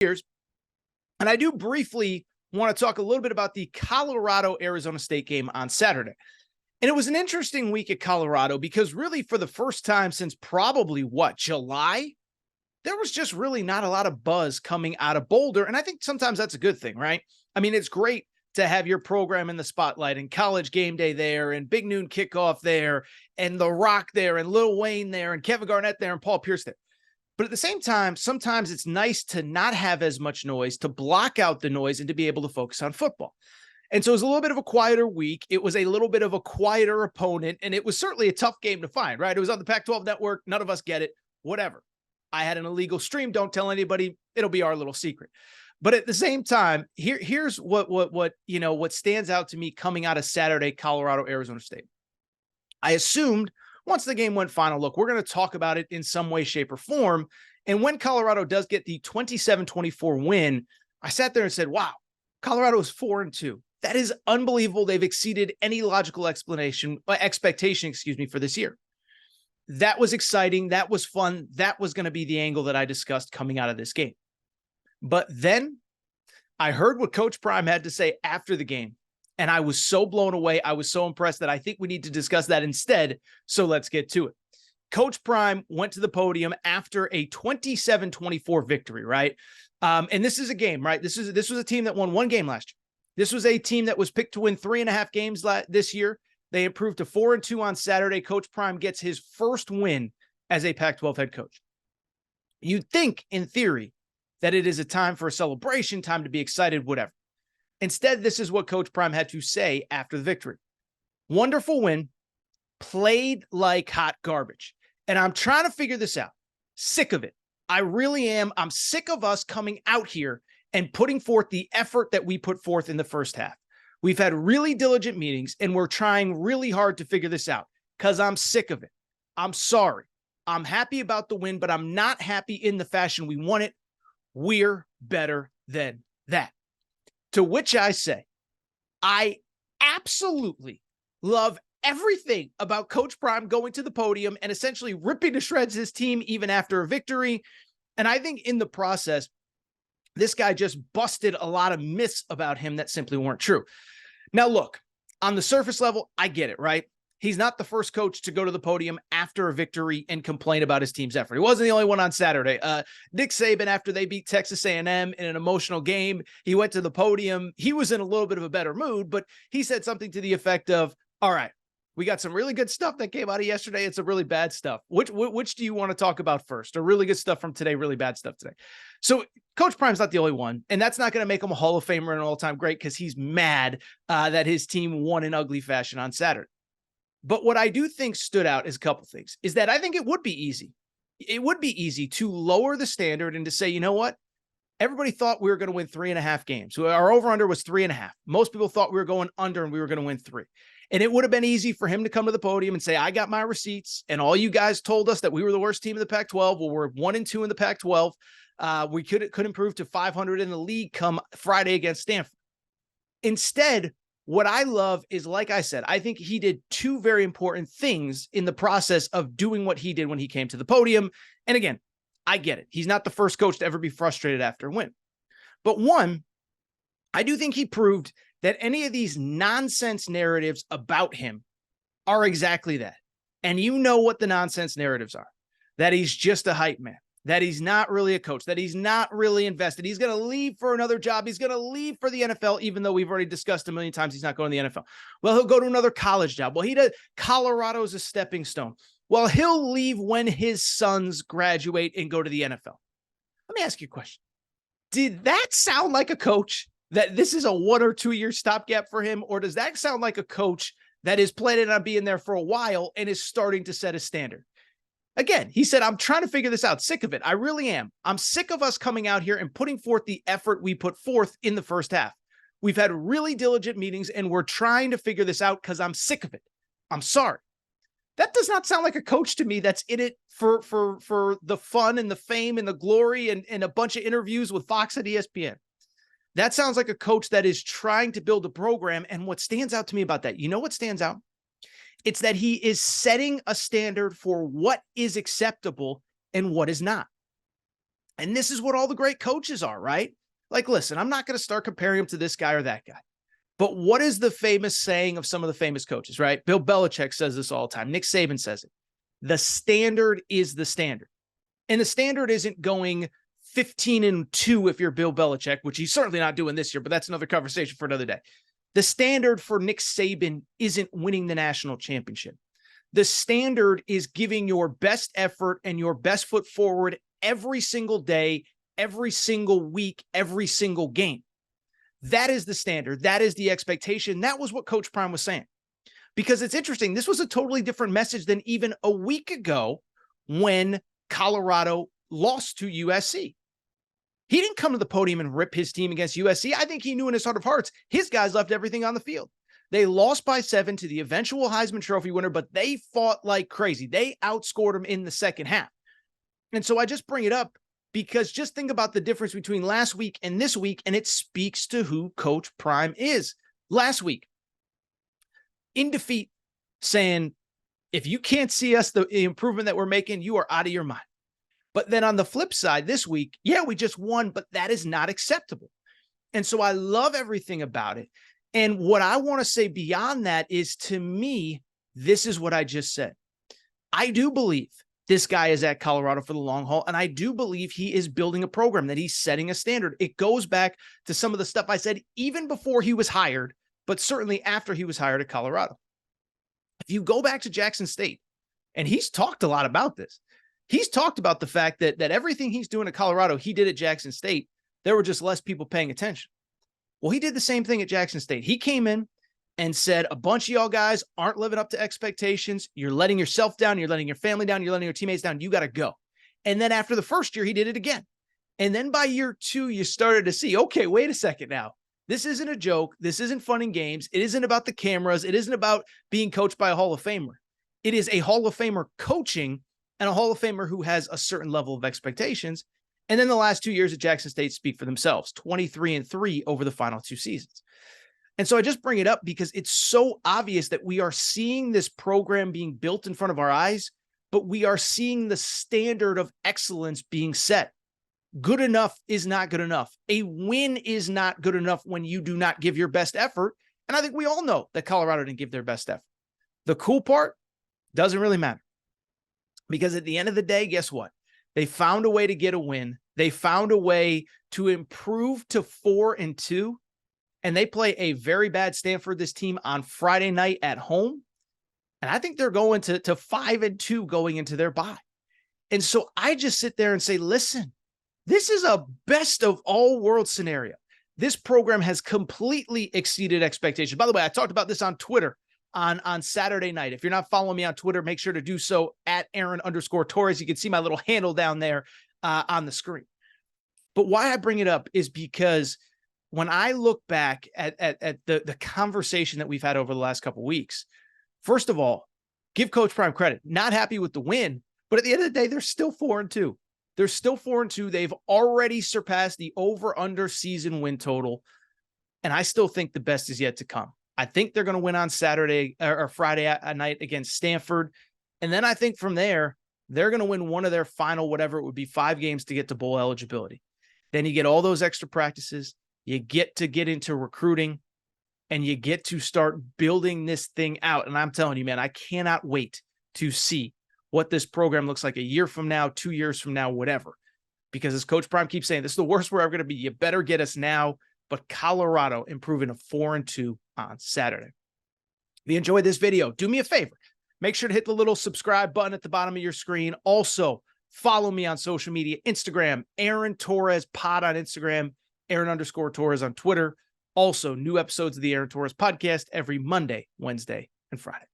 years. And I do briefly want to talk a little bit about the Colorado-Arizona State game on Saturday. And it was an interesting week at Colorado because really for the first time since probably July, there was just really not a lot of buzz coming out of Boulder. And I think sometimes that's a good thing, right? I mean, it's great to have your program in the spotlight and College Game Day there and Big Noon Kickoff there and The Rock there and Lil Wayne there and Kevin Garnett there and Paul Pierce there. But at the same time, sometimes it's nice to not have as much noise, to block out the noise and to be able to focus on football. And so it was a little bit of a quieter week. It was a little bit of a quieter opponent, and it was certainly a tough game to find, right? It was on the Pac-12 network. None of us get it, whatever. I had an illegal stream. Don't tell anybody. It'll be our little secret. But at the same time, here's what stands out to me coming out of Saturday, Colorado, Arizona State. I assumed once the game went final, look, we're going to talk about it in some way, shape, or form. And when Colorado does get the 27-24 win, I sat there and said, wow, Colorado is 4-2. That is unbelievable. They've exceeded any logical expectation, for this year. That was exciting. That was fun. That was going to be the angle that I discussed coming out of this game. But then I heard what Coach Prime had to say after the game, and I was so blown away. I was so impressed that I think we need to discuss that instead. So let's get to it. Coach Prime went to the podium after a 27-24 victory, right? And this is a game, right? This was a team that won one game last year. This was a team that was picked to win 3.5 games this year. They improved to 4-2 on Saturday. Coach Prime gets his first win as a Pac-12 head coach. You'd think, in theory, that it is a time for a celebration, time to be excited, whatever. Instead, this is what Coach Prime had to say after the victory. Wonderful win, played like hot garbage. And I'm trying to figure this out. Sick of it. I really am. I'm sick of us coming out here and putting forth the effort that we put forth in the first half. We've had really diligent meetings, and we're trying really hard to figure this out because I'm sick of it. I'm sorry. I'm happy about the win, but I'm not happy in the fashion we won it. We're better than that. To which I say, I absolutely love everything about Coach Prime going to the podium and essentially ripping to shreds his team even after a victory. And I think in the process, this guy just busted a lot of myths about him that simply weren't true. Now, look, on the surface level, I get it, right? He's not the first coach to go to the podium after a victory and complain about his team's effort. He wasn't the only one on Saturday. Nick Saban, after they beat Texas A&M in an emotional game, he went to the podium. He was in a little bit of a better mood, but he said something to the effect of, all right, we got some really good stuff that came out of yesterday. It's some really bad stuff. Which do you want to talk about first? Or really good stuff from today, really bad stuff today? So Coach Prime's not the only one, and that's not going to make him a Hall of Famer and an all-time great because he's mad that his team won in ugly fashion on Saturday. But what I do think stood out is a couple things, is that I think it would be easy. It would be easy to lower the standard and to say, you know what? Everybody thought we were going to win 3.5 games. So our over-under was 3.5. Most people thought we were going under and we were going to win 3. And it would have been easy for him to come to the podium and say, I got my receipts, and all you guys told us that we were the worst team in the Pac-12. Well, we're 1-2 in the Pac-12. We could improve to 500 in the league come Friday against Stanford. Instead, what I love is, like I said, I think he did two very important things in the process of doing what he did when he came to the podium. And again, I get it. He's not the first coach to ever be frustrated after a win. But one, I do think he proved that any of these nonsense narratives about him are exactly that. And you know what the nonsense narratives are. That he's just a hype man. That he's not really a coach. That he's not really invested. He's going to leave for another job. He's going to leave for the NFL, even though we've already discussed a million times he's not going to the NFL. Well, he'll go to another college job. Well, he does. Colorado's a stepping stone. Well, he'll leave when his sons graduate and go to the NFL. Let me ask you a question. Did that sound like a coach that this is a 1 or 2 year stopgap for him? Or does that sound like a coach that is planning on being there for a while and is starting to set a standard? Again, he said, I'm trying to figure this out. Sick of it. I really am. I'm sick of us coming out here and putting forth the effort we put forth in the first half. We've had really diligent meetings and we're trying to figure this out because I'm sick of it. I'm sorry. That does not sound like a coach to me that's in it for the fun and the fame and the glory and a bunch of interviews with Fox and ESPN. That sounds like a coach that is trying to build a program. And what stands out to me about that, you know what stands out? It's that he is setting a standard for what is acceptable and what is not. And this is what all the great coaches are, right? Like, listen, I'm not going to start comparing him to this guy or that guy. But what is the famous saying of some of the famous coaches, right? Bill Belichick says this all the time. Nick Saban says it. The standard is the standard. And the standard isn't going 15-2 if you're Bill Belichick, which he's certainly not doing this year, but that's another conversation for another day. The standard for Nick Saban isn't winning the national championship. The standard is giving your best effort and your best foot forward every single day, every single week, every single game. That is the standard. That is the expectation. That was what Coach Prime was saying. Because it's interesting. This was a totally different message than even a week ago when Colorado lost to USC. He didn't come to the podium and rip his team against USC. I think he knew in his heart of hearts, his guys left everything on the field. They lost by 7 to the eventual Heisman Trophy winner, but they fought like crazy. They outscored him in the second half. And so I just bring it up because just think about the difference between last week and this week, and it speaks to who Coach Prime is. Last week, in defeat, saying, if you can't see us, the improvement that we're making, you are out of your mind. But then on the flip side, this week, yeah, we just won, but that is not acceptable. And so I love everything about it. And what I want to say beyond that is, to me, this is what I just said. I do believe this guy is at Colorado for the long haul, and I do believe he is building a program, that he's setting a standard. It goes back to some of the stuff I said even before he was hired, but certainly after he was hired at Colorado. If you go back to Jackson State, and he's talked a lot about this, he's talked about the fact that everything he's doing at Colorado, he did at Jackson State. There were just less people paying attention. Well, he did the same thing at Jackson State. He came in and said, a bunch of y'all guys aren't living up to expectations. You're letting yourself down. You're letting your family down. You're letting your teammates down. You got to go. And then after the first year, he did it again. And then by year 2, you started to see, okay, wait a second now. This isn't a joke. This isn't fun and games. It isn't about the cameras. It isn't about being coached by a Hall of Famer. It is a Hall of Famer coaching and a Hall of Famer who has a certain level of expectations. And then the last 2 years at Jackson State speak for themselves, 23-3 over the final 2 seasons. And so I just bring it up because it's so obvious that we are seeing this program being built in front of our eyes, but we are seeing the standard of excellence being set. Good enough is not good enough. A win is not good enough when you do not give your best effort. And I think we all know that Colorado didn't give their best effort. The cool part doesn't really matter, because at the end of the day, guess what? They found a way to get a win. They found a way to improve to 4-2. And they play a very bad Stanford, this team, on Friday night at home. And I think they're going to 5-2 going into their bye. And so I just sit there and say, listen, this is a best of all worlds scenario. This program has completely exceeded expectations. By the way, I talked about this on Twitter on Saturday night. If you're not following me on Twitter, make sure to do so at Aaron_Torres. You can see my little handle down there on the screen. But why I bring it up is because when I look back at the conversation that we've had over the last couple of weeks, first of all, give Coach Prime credit. Not happy with the win, but at the end of the day, they're still 4-2. They're still 4-2. They've already surpassed the over-under season win total, and I still think the best is yet to come. I think they're going to win on Saturday or Friday night against Stanford, and then I think from there, they're going to win one of their final, whatever it would be, 5 games to get to bowl eligibility. Then you get all those extra practices. You get to get into recruiting, and you get to start building this thing out. And I'm telling you, man, I cannot wait to see what this program looks like a year from now, 2 years from now, whatever. Because as Coach Prime keeps saying, this is the worst we're ever going to be. You better get us now. But Colorado improving to 4-2 on Saturday. If you enjoyed this video, do me a favor. Make sure to hit the little subscribe button at the bottom of your screen. Also, follow me on social media, Instagram, Aaron Torres Pod on Instagram, Aaron_Torres on Twitter. Also, new episodes of the Aaron Torres podcast every Monday, Wednesday, and Friday.